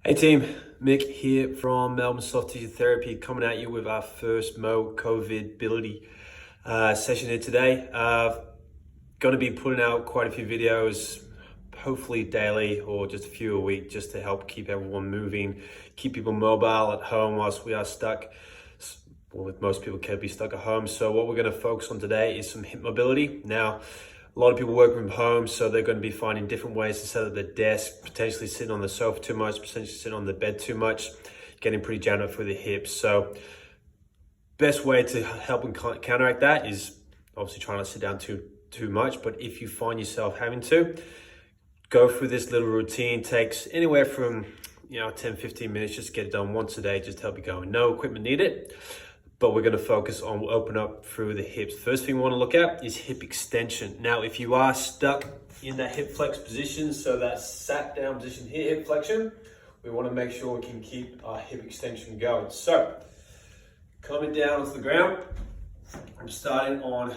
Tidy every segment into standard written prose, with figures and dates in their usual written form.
Hey team, Mick here from Melbourne Soft Tissue Therapy, coming at you with our first Mo COVIDbility session here today. Going to be putting out quite a few videos, hopefully daily or just a few a week, just to help keep everyone moving, keep people mobile at home whilst we are stuck. Well, most people can't be stuck at home. So what we're going to focus on today is some hip mobility. Now, a lot of people work from home, so they're going to be finding different ways to set up their desk, potentially sitting on the sofa too much, potentially sitting on the bed too much, getting pretty jammed up through the hips. So best way to help and counteract that is obviously trying not to sit down too much. But if you find yourself having to, go through this little routine. Takes anywhere from 10-15 minutes. Just get it done once a day, just to help you go. No equipment needed. But we're going to focus on open up through the hips. First thing we want to look at is hip extension. Now, if you are stuck in that hip flex position, so that sat down position here, hip flexion, we want to make sure we can keep our hip extension going. So, coming down onto the ground, I'm starting on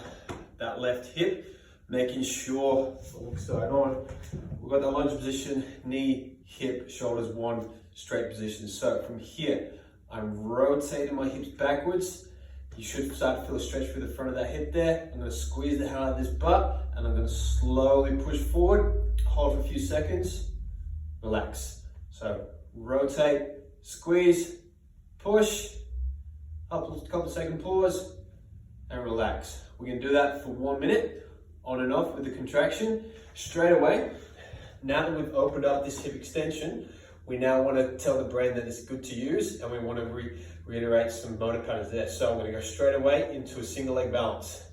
that left hip, making sure, we've got that lunge position, knee, hip, shoulders, one straight position. So from here, I'm rotating my hips backwards. You should start to feel a stretch through the front of that hip there. I'm going to squeeze the hell out of this butt and I'm going to slowly push forward, hold for a few seconds, relax. So rotate, squeeze, push, up a couple of second pause and relax. We're going to do that for 1 minute on and off with the contraction. Straight away, now that we've opened up this hip extension, we now want to tell the brain that it's good to use, and we want to reiterate some motor patterns there. So I'm going to go straight away into a single leg balance.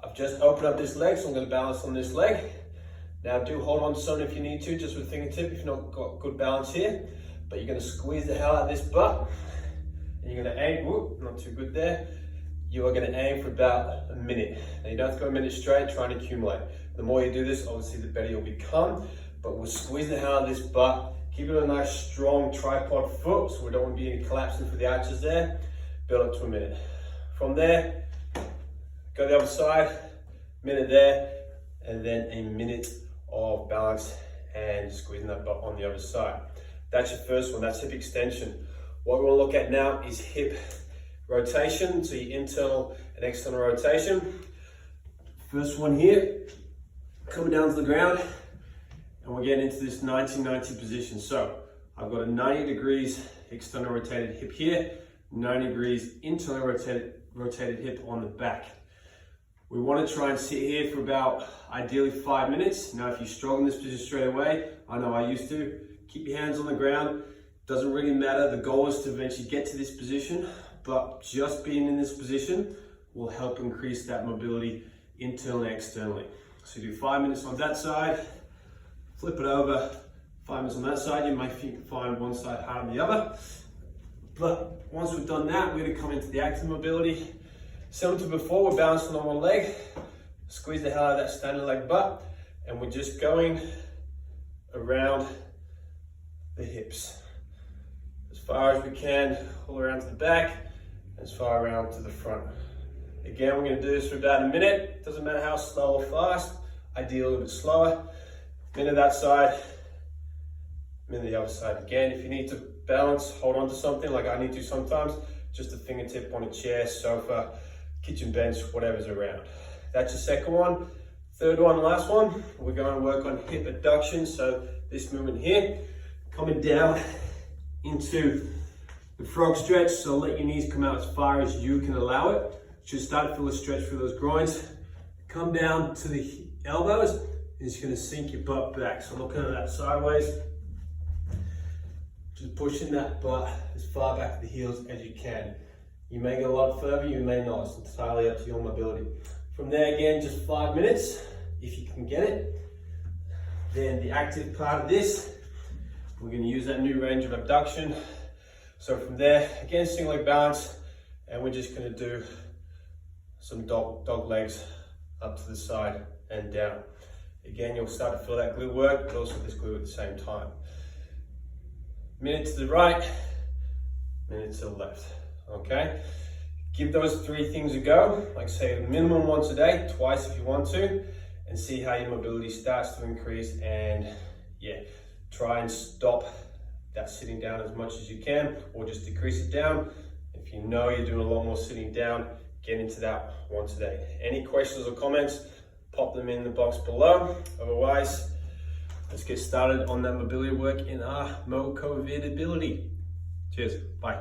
I've just opened up this leg, so I'm going to balance on this leg. Now do hold on to something if you need to, just with a fingertip if you've not got good balance here. But you're going to squeeze the hell out of this butt, and you're going to aim, whoop, not too good there. You are going to aim for about a minute. Now you don't have to go a minute straight, try and accumulate. The more you do this, obviously the better you'll become. But we'll squeeze the hell out of this butt. Keep it a nice strong tripod foot, so we don't want to be any collapsing for the arches there. Build up to a minute. From there, go the other side, minute there, and then a minute of balance and squeezing that butt on the other side. That's your first one, that's hip extension. What we want to look at now is hip rotation, so your internal and external rotation. First one here, coming down to the ground. And we're getting into this 90-90 position. So I've got a 90 degrees external rotated hip here, 90 degrees internal rotated hip on the back. We want to try and sit here for about ideally 5 minutes. Now, if you struggle in this position straight away, I know I used to, keep your hands on the ground. Doesn't really matter. The goal is to eventually get to this position, but just being in this position will help increase that mobility internally and externally. So you do 5 minutes on that side. Flip it over, 5 minutes on that side. You might find one side harder than the other. But once we've done that, we're gonna come into the active mobility. Similar to before, we're balancing on one leg. Squeeze the hell out of that standing leg butt. And we're just going around the hips. As far as we can, all around to the back, as far around to the front. Again, we're gonna do this for about a minute. Doesn't matter how slow or fast, ideally a little bit slower. Minute that side, minute the other side. Again, if you need to balance, hold on to something like I need to sometimes, just a fingertip on a chair, sofa, kitchen bench, whatever's around. That's your second one. Third one, last one, we're going to work on hip adduction. So this movement here, coming down into the frog stretch. So let your knees come out as far as you can allow it. Should start to feel a stretch through those groins. Come down to the elbows. Is going to sink your butt back. So looking at that sideways, just pushing that butt as far back to the heels as you can. You may go a lot further, you may not. It's entirely up to your mobility. From there again, just 5 minutes, if you can get it. Then the active part of this, we're going to use that new range of abduction. So from there, again, single leg balance, and we're just going to do some dog legs up to the side and down. Again, you'll start to feel that glute work, but also this glute at the same time. Minute to the right, minute to the left, okay? Give those three things a go, like say minimum once a day, twice if you want to, and see how your mobility starts to increase. And yeah, try and stop that sitting down as much as you can, or just decrease it down. If you know you're doing a lot more sitting down, get into that once a day. Any questions or comments, pop them in the box below. Otherwise, let's get started on that mobility work in our Mo COVID ability. Cheers, bye.